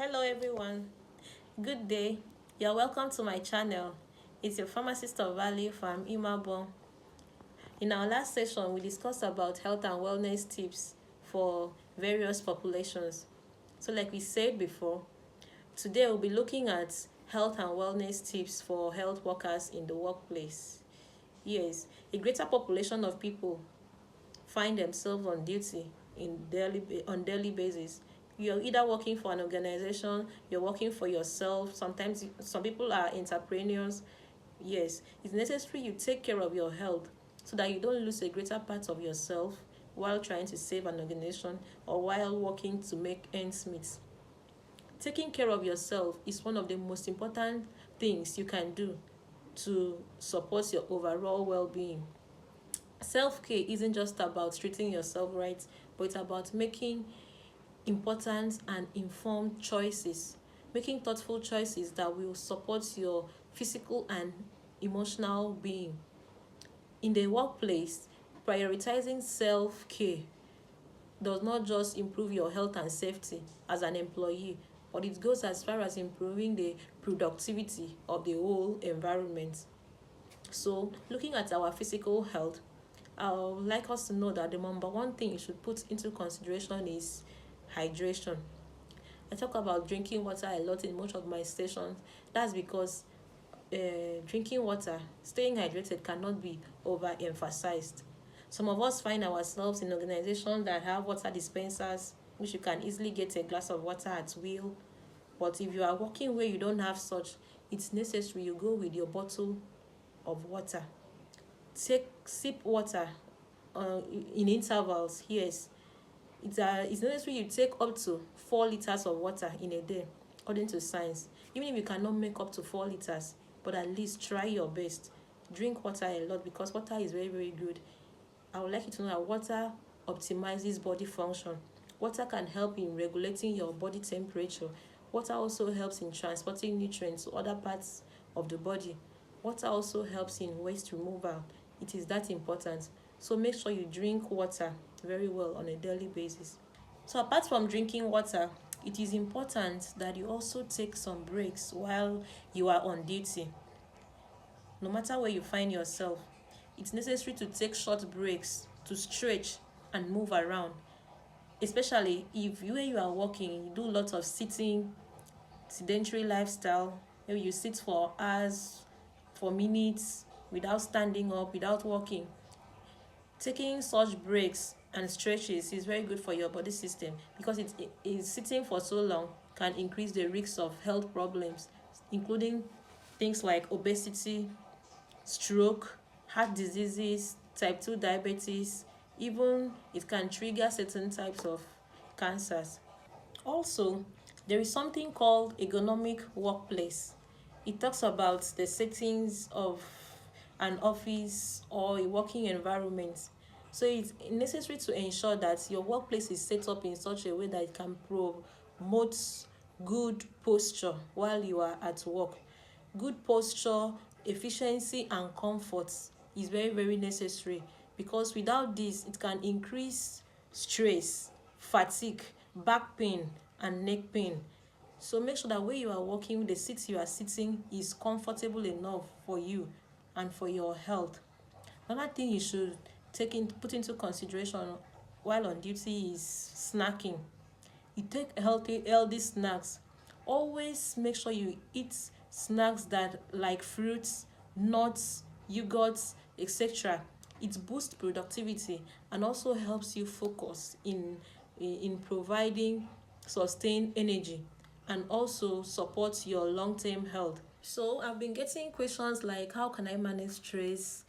Hello everyone, good day. You're welcome to my channel. It's your pharmacist of value from Imabo. In our last session, we discussed about health and wellness tips for various populations. So like we said before, today we'll be looking at health and wellness tips for health workers in the workplace. Yes, a greater population of people find themselves on duty on daily basis. You're either working for an organization, you're working for yourself. Sometimes some people are entrepreneurs. Yes, it's necessary you take care of your health so that you don't lose a greater part of yourself while trying to save an organization or while working to make ends meet. Taking care of yourself is one of the most important things you can do to support your overall well-being. Self-care isn't just about treating yourself right, but it's about making important and informed choices, making thoughtful choices that will support your physical and emotional being. In the workplace, prioritizing self-care does not just improve your health and safety as an employee, but it goes as far as improving the productivity of the whole environment. So, looking at our physical health, I would like us to know that the number one thing you should put into consideration is hydration. I talk about drinking water a lot in most of my stations. That's because drinking water, staying hydrated cannot be overemphasized. Some of us find ourselves in organizations that have water dispensers, which you can easily get a glass of water at will. But if you are working where you don't have such, it's necessary you go with your bottle of water. Sip water in intervals. Yes, it's necessary you take up to 4 liters of water in a day according to science. Even if you cannot make up to 4 liters, but at least try your best. Drink water a lot because water is very very good. I would like you to know that water optimizes body function. Water can help in regulating your body temperature. Water also helps in transporting nutrients to other parts of the body. Water also helps in waste removal. It is that important. So make sure you drink water very well on a daily basis. So apart from drinking water, it is important that you also take some breaks while you are on duty. No matter where you find yourself, it's necessary to take short breaks to stretch and move around. Especially if where you are working, you do lots of sitting, sedentary lifestyle. Maybe you sit for hours, for minutes, without standing up, without walking. Taking such breaks and stretches is very good for your body system because sitting for so long can increase the risk of health problems, including things like obesity, stroke, heart diseases, type 2 diabetes. Even it can trigger certain types of cancers. Also, there is something called ergonomic workplace. It talks about the settings of an office or a working environment. So it's necessary to ensure that your workplace is set up in such a way that it can promote good posture while you are at work. Good posture, efficiency, and comfort is very, very necessary because without this, it can increase stress, fatigue, back pain, and neck pain. So make sure that where you are working, the seat you are sitting is comfortable enough for you and for your health. Another thing you should put into consideration while on duty is snacking. You take healthy snacks. Always make sure you eat snacks that like fruits, nuts, yogurts, etc. It boosts productivity and also helps you focus in providing sustained energy and also supports your long-term health. So I've been getting questions like, how can I manage stress?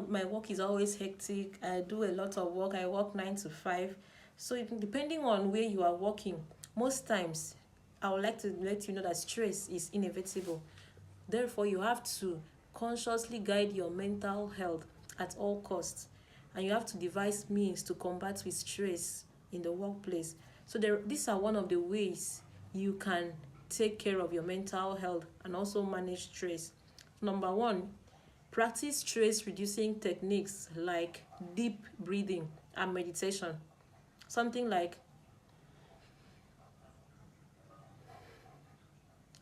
My work is always hectic. I do a lot of work. I work 9 to 5. So depending on where you are working, most times I would like to let you know that stress is inevitable. Therefore, you have to consciously guide your mental health at all costs. And you have to devise means to combat with stress in the workplace. So these are one of the ways you can take care of your mental health and also manage stress. Number one, practice stress reducing techniques like deep breathing and meditation. Something like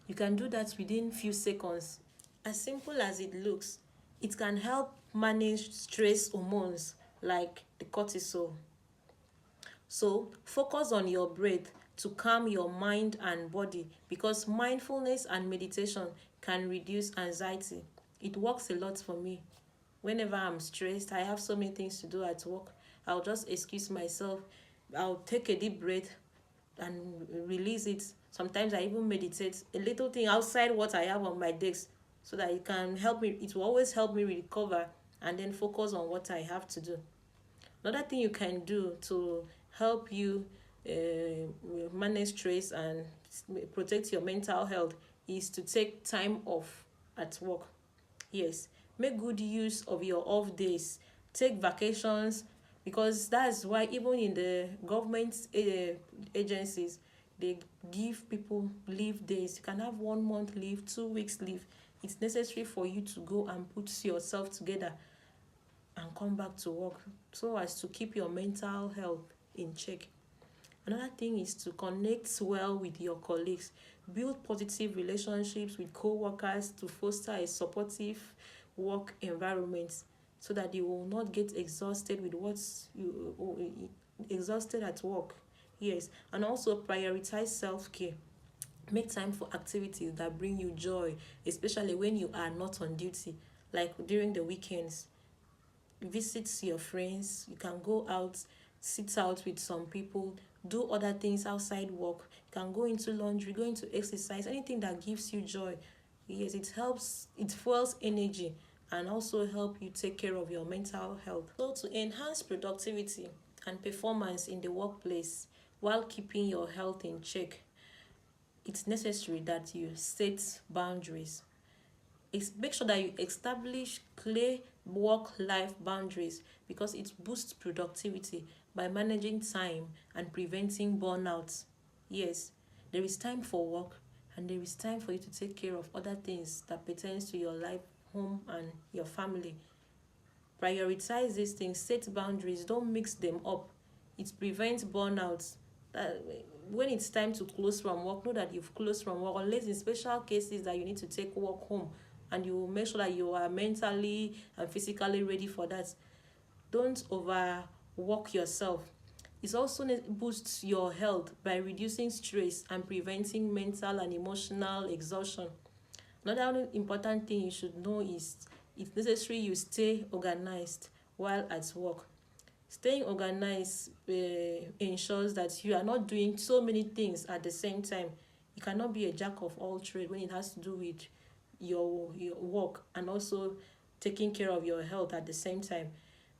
You can do that within few seconds. As simple as it looks, it can help manage stress hormones like the cortisol. So, focus on your breath to calm your mind and body, because mindfulness and meditation can reduce anxiety. It works a lot for me. Whenever I'm stressed, I have so many things to do at work. I'll just excuse myself. I'll take a deep breath and release it. Sometimes I even meditate, a little thing outside what I have on my desk, so that it can help me. It will always help me recover and then focus on what I have to do. Another thing you can do to help you manage stress and protect your mental health is to take time off at work. Yes, make good use of your off days. Take vacations, because that's why even in the government agencies, they give people leave days. You can have 1 month leave, 2 weeks leave. It's necessary for you to go and put yourself together and come back to work, so as to keep your mental health in check. Another thing is to connect well with your colleagues. Build positive relationships with co-workers to foster a supportive work environment, so that you will not get exhausted with what's you exhausted at work. Yes, and also prioritize self-care. Make time for activities that bring you joy, especially when you are not on duty, like during the weekends. Visit your friends, you can go out, sit out with some people, do other things outside work. You can go into laundry, go into exercise, anything that gives you joy. Yes, it helps, it fuels energy, and also help you take care of your mental health. So to enhance productivity and performance in the workplace while keeping your health in check, it's necessary that you set boundaries. Make sure that you establish clear work-life boundaries, because it boosts productivity by managing time and preventing burnout. Yes, there is time for work, and there is time for you to take care of other things that pertains to your life, home, and your family. Prioritize these things, set boundaries, don't mix them up. It prevents burnout. uh, when it's time to close from work, know that you've closed from work, unless in special cases that you need to take work home, and you make sure that you are mentally and physically ready for that. Don't overwork yourself. It also boosts your health by reducing stress and preventing mental and emotional exhaustion. Another important thing you should know is it's necessary you stay organized while at work. Staying organized ensures that you are not doing so many things at the same time. You cannot be a jack of all trades when it has to do with your work and also taking care of your health at the same time.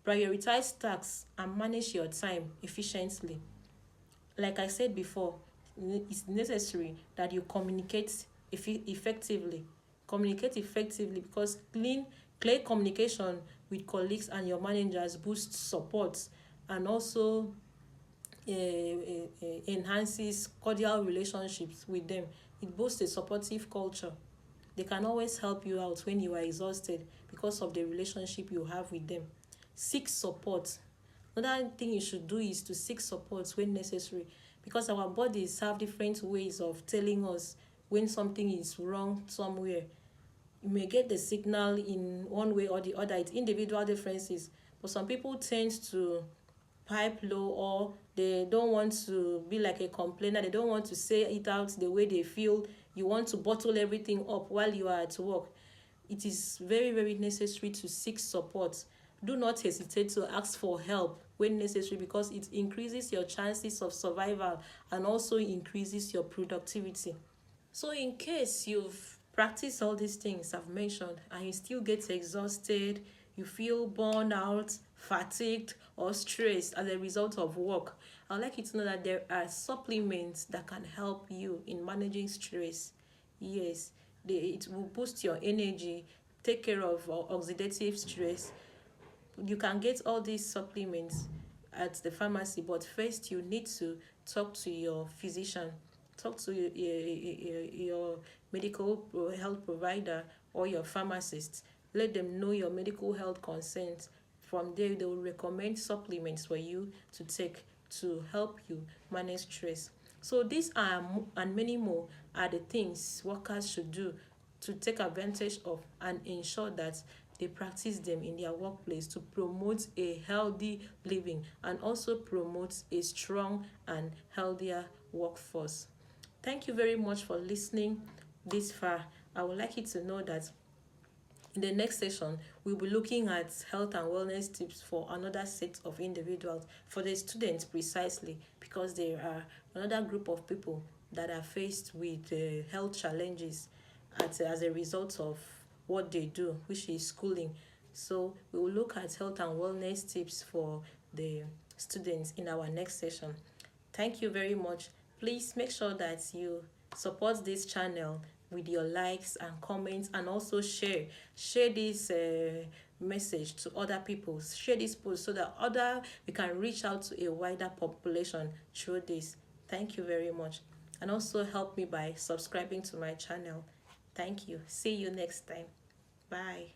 Prioritize tasks and manage your time efficiently. Like I said before, it's necessary that you communicate effectively. Communicate effectively, because clear communication with colleagues and your managers boosts support, and also enhances cordial relationships with them. It boosts a supportive culture. They can always help you out when you are exhausted because of the relationship you have with them. Seek support. Another thing you should do is to seek support when necessary, because our bodies have different ways of telling us when something is wrong somewhere. You may get the signal in one way or the other. It's individual differences, but some people tend to pipe low, or they don't want to be like a complainer. They don't want to say it out the way they feel. You want to bottle everything up while you are at work. It is very, very necessary to seek support. Do not hesitate to ask for help when necessary, because it increases your chances of survival and also increases your productivity. So in case you've practiced all these things I've mentioned and you still get exhausted, you feel burned out, fatigued, or stressed as a result of work, I'd like you to know that there are supplements that can help you in managing stress. Yes, it will boost your energy, take care of oxidative stress. You can get all these supplements at the pharmacy, but first you need to talk to your physician, talk to your medical health provider or your pharmacist. Let them know your medical health concerns. From there, they will recommend supplements for you to take to help you manage stress. So these are and many more are the things workers should do to take advantage of and ensure that they practice them in their workplace to promote a healthy living and also promote a strong and healthier workforce. Thank you very much for listening this far. I would like you to know that in the next session, we'll be looking at health and wellness tips for another set of individuals, for the students precisely, because there are another group of people that are faced with health challenges as a result of what they do, which is schooling. So we will look at health and wellness tips for the students in our next session. Thank you very much. Please make sure that you support this channel with your likes and comments, and also share this message to other people. Share this post so that other we can reach out to a wider population through this. Thank you very much. And also help me by subscribing to my channel. Thank you. See you next time. Bye.